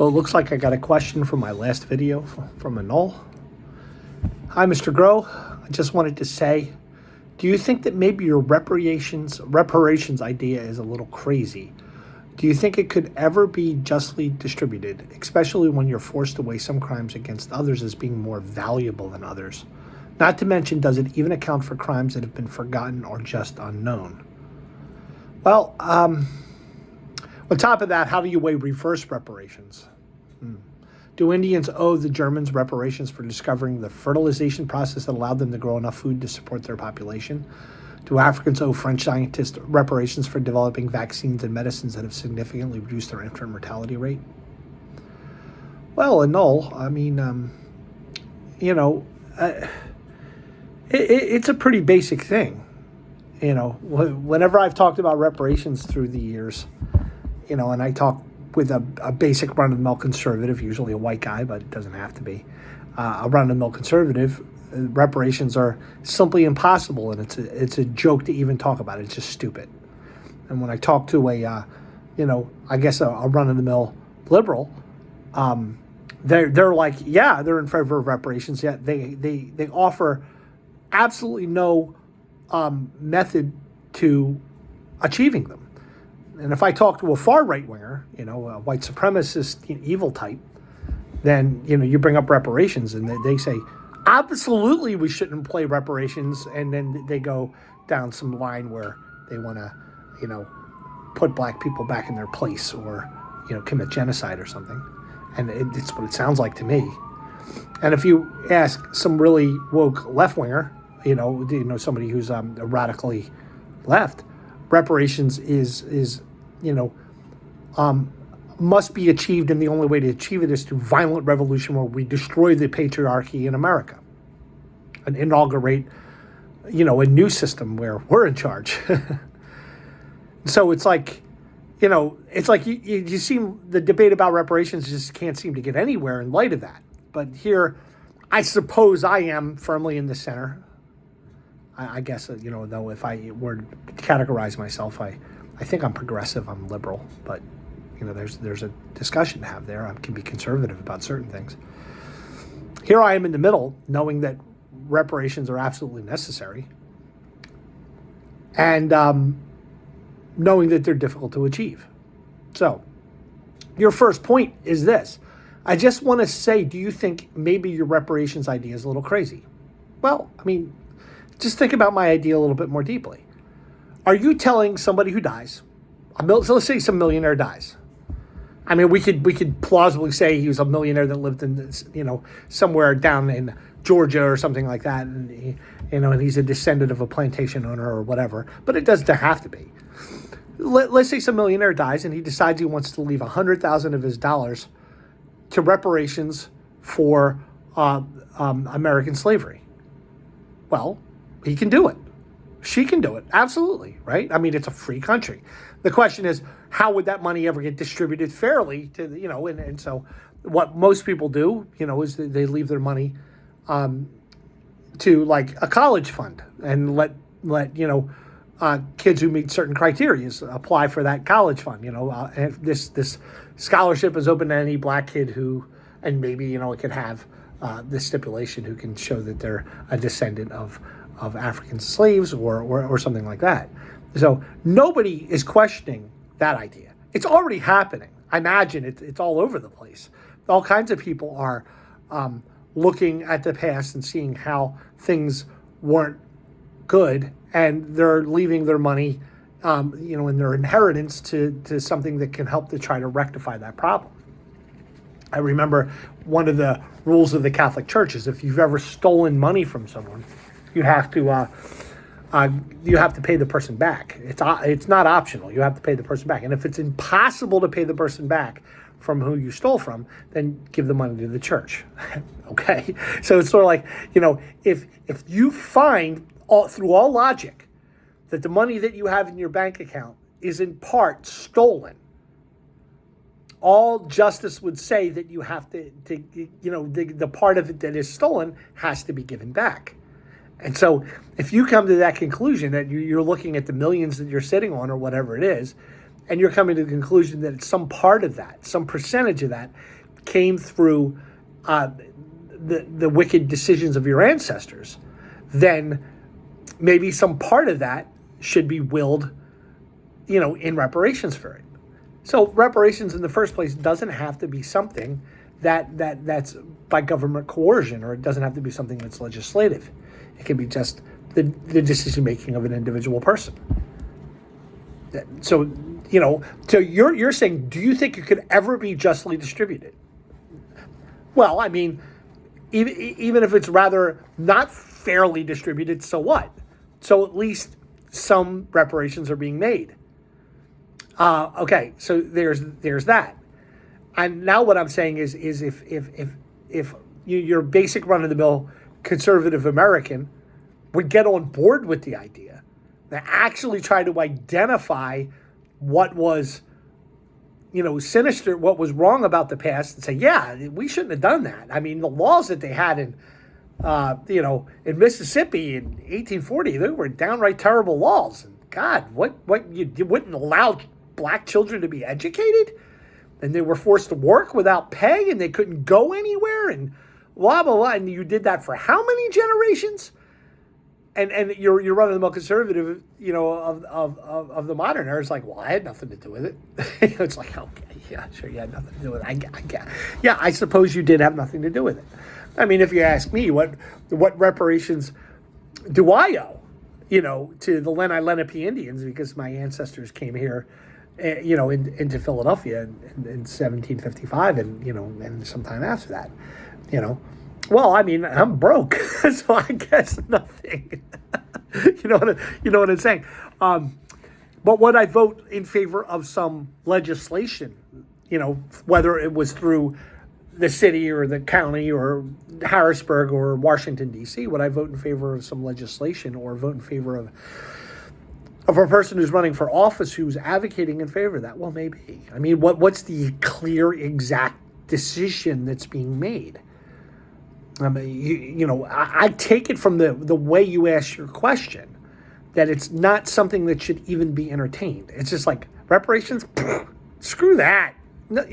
So it looks like I got a question from my last video from a null. Hi, Mr. Grow. I just wanted to say, do you think that maybe your reparations idea is a little crazy? Do you think it could ever be justly distributed, especially when you're forced to weigh some crimes against others as being more valuable than others? Not to mention, does it even account for crimes that have been forgotten or just unknown? Well, on top of that, how do you weigh reverse reparations? Do Indians owe the Germans reparations for discovering the fertilization process that allowed them to grow enough food to support their population? Do Africans owe French scientists reparations for developing vaccines and medicines that have significantly reduced their infant mortality rate? Well, it's a pretty basic thing. Whenever I've talked about reparations through the years, and I talk with a basic run-of-the-mill conservative, usually a white guy, but it doesn't have to be, a run-of-the-mill conservative, reparations are simply impossible, and it's a joke to even talk about it. It's just stupid. And when I talk to a run-of-the-mill liberal, they're like, yeah, they're in favor of reparations, yet they offer absolutely no method to achieving them. And if I talk to a far right winger, a white supremacist evil type, then you bring up reparations, and they say, absolutely, we shouldn't play reparations, and then they go down some line where they want to, put black people back in their place, or commit genocide or something, and it's what it sounds like to me. And if you ask some really woke left winger, somebody who's radically left, reparations is must be achieved, and the only way to achieve it is through violent revolution where we destroy the patriarchy in America and inaugurate, a new system where we're in charge. So it's like, you seem, the debate about reparations just can't seem to get anywhere in light of that. But here, I suppose I am firmly in the center. I guess, though, if I were to categorize myself, I think I'm progressive, I'm liberal, but, there's a discussion to have there. I can be conservative about certain things. Here I am in the middle, knowing that reparations are absolutely necessary, and knowing that they're difficult to achieve. So, your first point is this. I just want to say, do you think maybe your reparations idea is a little crazy? Well, just think about my idea a little bit more deeply. Are you telling somebody who dies, so let's say some millionaire dies. We could plausibly say he was a millionaire that lived in, somewhere down in Georgia or something like that, and and he's a descendant of a plantation owner or whatever. But it doesn't have to be. Let's say some millionaire dies and he decides he wants to leave $100,000 of his dollars to reparations for American slavery. Well, he can do it. She can do it. Absolutely, right? It's a free country. The question is, how would that money ever get distributed fairly to, and so what most people do, is they leave their money to like a college fund and let kids who meet certain criteria apply for that college fund. And this scholarship is open to any black kid who, and maybe, it could have this stipulation who can show that they're a descendant of African slaves or something like that. So nobody is questioning that idea. It's already happening. I imagine it's all over the place. All kinds of people are looking at the past and seeing how things weren't good, and they're leaving their money, in their inheritance to something that can help to try to rectify that problem. I remember one of the rules of the Catholic Church is if you've ever stolen money from someone, you have to pay the person back. It's not optional. You have to pay the person back. And if it's impossible to pay the person back from who you stole from, then give the money to the church. Okay? So it's sort of like, if you find through all logic that the money that you have in your bank account is in part stolen, all justice would say that you have to the part of it that is stolen has to be given back. And so if you come to that conclusion that you're looking at the millions that you're sitting on or whatever it is, and you're coming to the conclusion that some part of that, some percentage of that, came through the wicked decisions of your ancestors, then maybe some part of that should be willed, in reparations for it. So reparations in the first place doesn't have to be something that's by government coercion, or it doesn't have to be something that's legislative. It can be just the decision making of an individual person. So, so you're saying, do you think it could ever be justly distributed? Well, I mean, even if it's rather not fairly distributed, so what? So at least some reparations are being made. Okay, so there's that. And now what I'm saying is if your basic run-of-the-mill conservative American would get on board with the idea, that actually try to identify what was, sinister, what was wrong about the past, and say, yeah, we shouldn't have done that. I mean, the laws that they had in Mississippi in 1840, they were downright terrible laws. And God, what you wouldn't allow black children to be educated, and they were forced to work without pay, and they couldn't go anywhere, and blah blah blah. And you did that for how many generations? And you're running the mill conservative, of the modern era. It's like, well, I had nothing to do with it. It's like, okay, yeah, sure, you had nothing to do with it. Yeah, I suppose you did have nothing to do with it. I mean, if you ask me, what reparations do I owe, to the Lenape Indians, because my ancestors came here, into Philadelphia in 1755, and sometime after that, Well, I mean, I'm broke, so I guess nothing. you know what I'm saying? But would I vote in favor of some legislation, whether it was through the city or the county or Harrisburg or Washington, D.C., would I vote in favor of some legislation, or vote in favor of a person who's running for office who's advocating in favor of that? Well, maybe. I mean, what's the clear, exact decision that's being made? I mean, I take it from the way you ask your question that it's not something that should even be entertained. It's just like, reparations, screw that. No,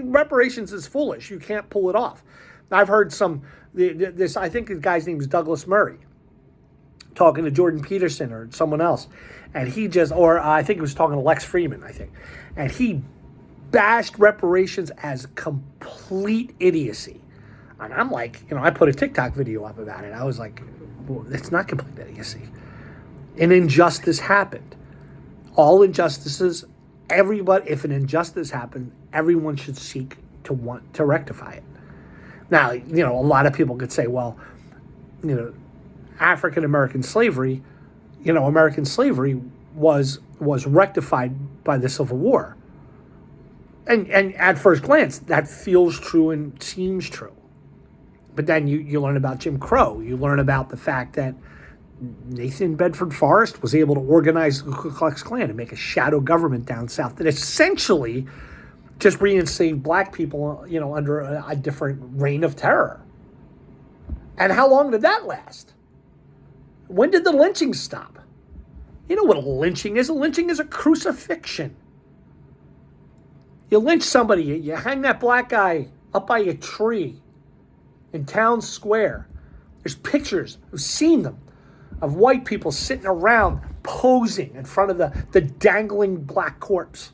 reparations is foolish. You can't pull it off. I've heard this, I think the guy's name is Douglas Murray, talking to Jordan Peterson or someone else. And he I think he was talking to Lex Freeman, I think. And he bashed reparations as complete idiocy. And I'm like, I put a TikTok video up about it. I was like, well, it's not complete idiocy. An injustice happened. All injustices, if an injustice happened, everyone should seek to want to rectify it. Now, a lot of people could say, well, African American slavery, American slavery was rectified by the Civil War. And at first glance, that feels true and seems true. But then you learn about Jim Crow. You learn about the fact that Nathan Bedford Forrest was able to organize the Ku Klux Klan and make a shadow government down south that essentially just reinstated black people, under a different reign of terror. And how long did that last? When did the lynching stop? You know what a lynching is? A lynching is a crucifixion. You lynch somebody, you hang that black guy up by a tree in Town Square. There's pictures, I've seen them, of white people sitting around posing in front of the dangling black corpse.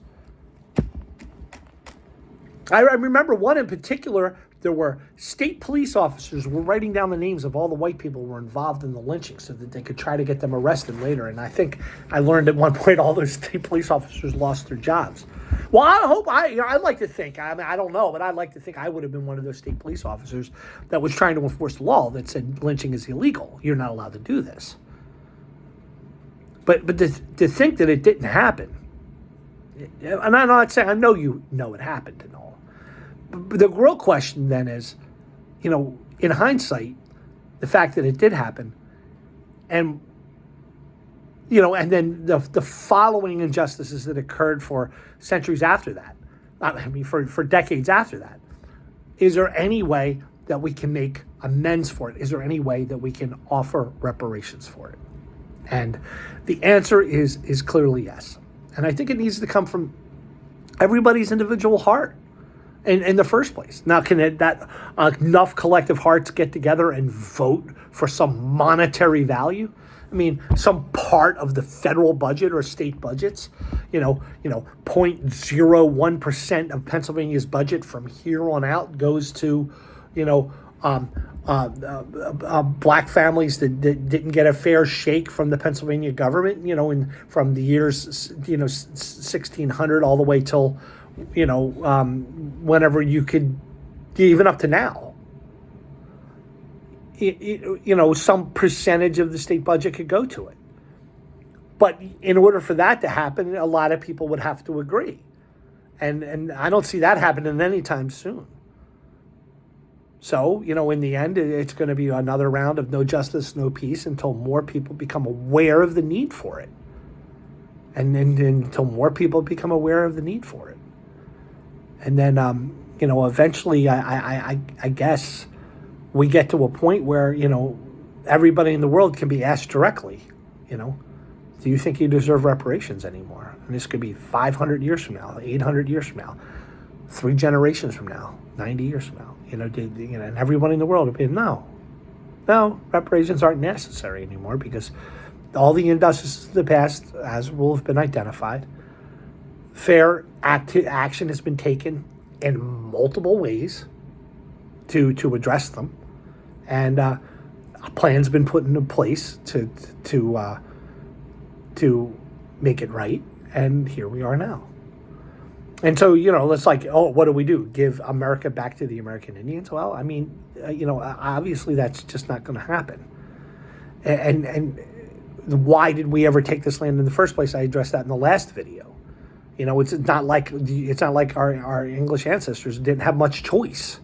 I remember one in particular. There were state police officers who were writing down the names of all the white people who were involved in the lynching so that they could try to get them arrested later. And I think I learned at one point all those state police officers lost their jobs. Well, I'd like to think, I mean, I don't know, but I'd like to think I would have been one of those state police officers that was trying to enforce the law that said lynching is illegal. You're not allowed to do this. But to think that it didn't happen, and I'm not saying, I know you know it happened and all. But the real question then is, in hindsight, the fact that it did happen, and and then the following injustices that occurred for centuries after that, for decades after that, is there any way that we can make amends for it? Is there any way that we can offer reparations for it? And the answer is clearly yes. And I think it needs to come from everybody's individual heart in the first place. Now, can enough collective hearts get together and vote for some monetary value? I mean, some part of the federal budget or state budgets, 0.01% of Pennsylvania's budget from here on out goes to, black families that didn't get a fair shake from the Pennsylvania government, from the years, 1600 all the way till, whenever you could, even up to now. Some percentage of the state budget could go to it. But in order for that to happen, a lot of people would have to agree. And I don't see that happening anytime soon. So, in the end, it's going to be another round of no justice, no peace until more people become aware of the need for it. And then until more people become aware of the need for it. And then, eventually, I guess we get to a point where, everybody in the world can be asked directly, do you think you deserve reparations anymore? And this could be 500 years from now, 800 years from now, 3 generations from now, 90 years from now, and everybody in the world will be, no, reparations aren't necessary anymore because all the injustices of the past, as will have been identified, fair action has been taken in multiple ways to address them, and a plan's been put into place to make it right, and here we are now. And so, it's like, what do we do? Give America back to the American Indians? Well, I mean, obviously that's just not going to happen. And why did we ever take this land in the first place? I addressed that in the last video. It's not like our English ancestors didn't have much choice.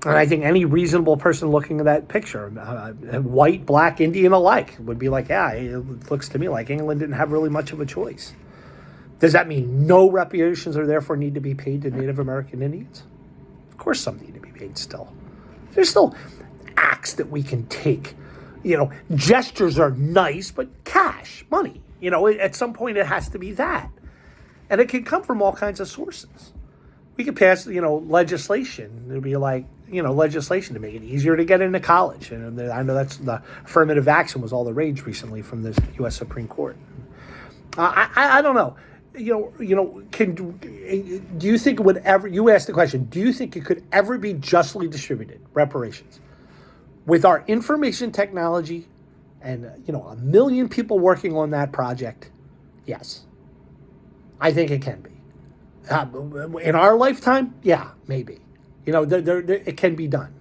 And I think any reasonable person looking at that picture, white, black, Indian alike, would be like, yeah, it looks to me like England didn't have really much of a choice. Does that mean no reparations are therefore need to be paid to Native American Indians? Of course some need to be paid still. There's still acts that we can take. Gestures are nice, but cash, money, at some point it has to be that. And it can come from all kinds of sources. We could pass, legislation. It'd be like, legislation to make it easier to get into college. And I know that's the affirmative action was all the rage recently from the U.S. Supreme Court. I don't know. Do you think it would ever, you asked the question, do you think it could ever be justly distributed, reparations? With our information technology and, 1 million people working on that project, yes. I think it can be. In our lifetime, yeah, maybe. It can be done.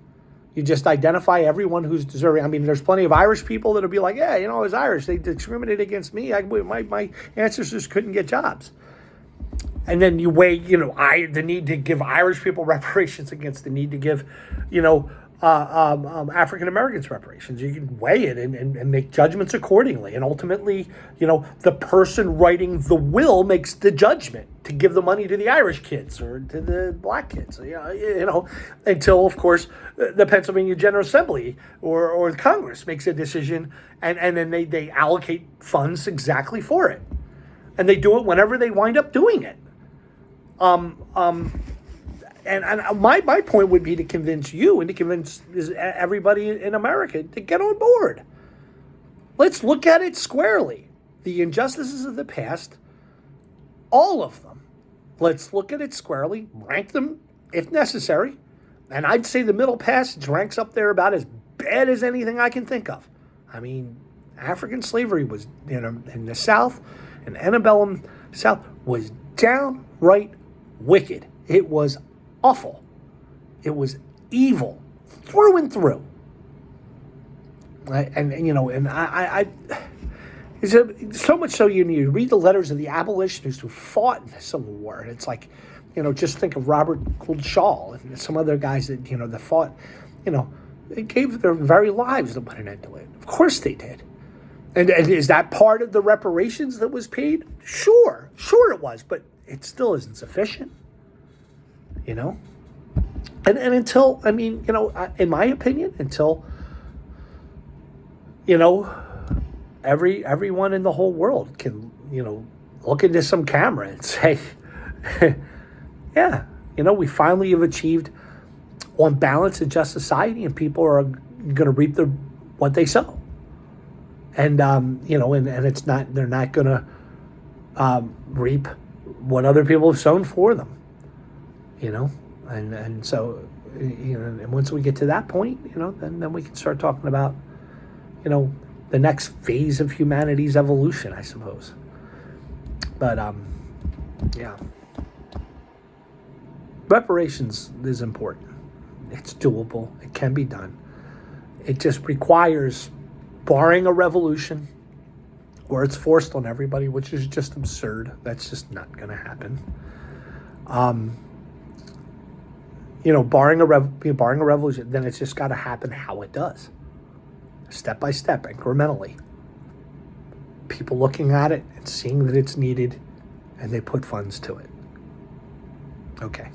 You just identify everyone who's deserving. I mean, there's plenty of Irish people that'll be like, yeah, I was Irish. They discriminated against me. My ancestors couldn't get jobs. And then you weigh, the need to give Irish people reparations against the need to give, African Americans reparations. You can weigh it and make judgments accordingly. And ultimately, the person writing the will makes the judgment to give the money to the Irish kids or to the black kids, until, of course, the Pennsylvania General Assembly or Congress makes a decision and then they allocate funds exactly for it. And they do it whenever they wind up doing it. And my point would be to convince you and to convince everybody in America to get on board. Let's look at it squarely. The injustices of the past, all of them. Let's look at it squarely, rank them if necessary. And I'd say the Middle Passage ranks up there about as bad as anything I can think of. I mean, African slavery was, in the South, and antebellum South, was downright wicked. It was awful. It was evil through and through. It's so much so you read the letters of the abolitionists who fought in the Civil War, and it's like, just think of Robert Gould Shaw and some other guys that, that fought, they gave their very lives to put an end to it. Of course they did. And is that part of the reparations that was paid? Sure it was, but it still isn't sufficient. And until, in my opinion, until, everyone in the whole world can, look into some camera and say, yeah, we finally have achieved, on balance, a just society, and people are going to reap what they sow. And, and it's not, they're not going to reap what other people have sown for them, and so, and once we get to that point, then we can start talking about, the next phase of humanity's evolution, I suppose. But, yeah. Reparations is important. It's doable. It can be done. It just requires, barring a revolution where it's forced on everybody, which is just absurd. That's just not going to happen. Barring a revolution, then it's just got to happen how it does, step by step, incrementally. People looking at it and seeing that it's needed, and they put funds to it. Okay.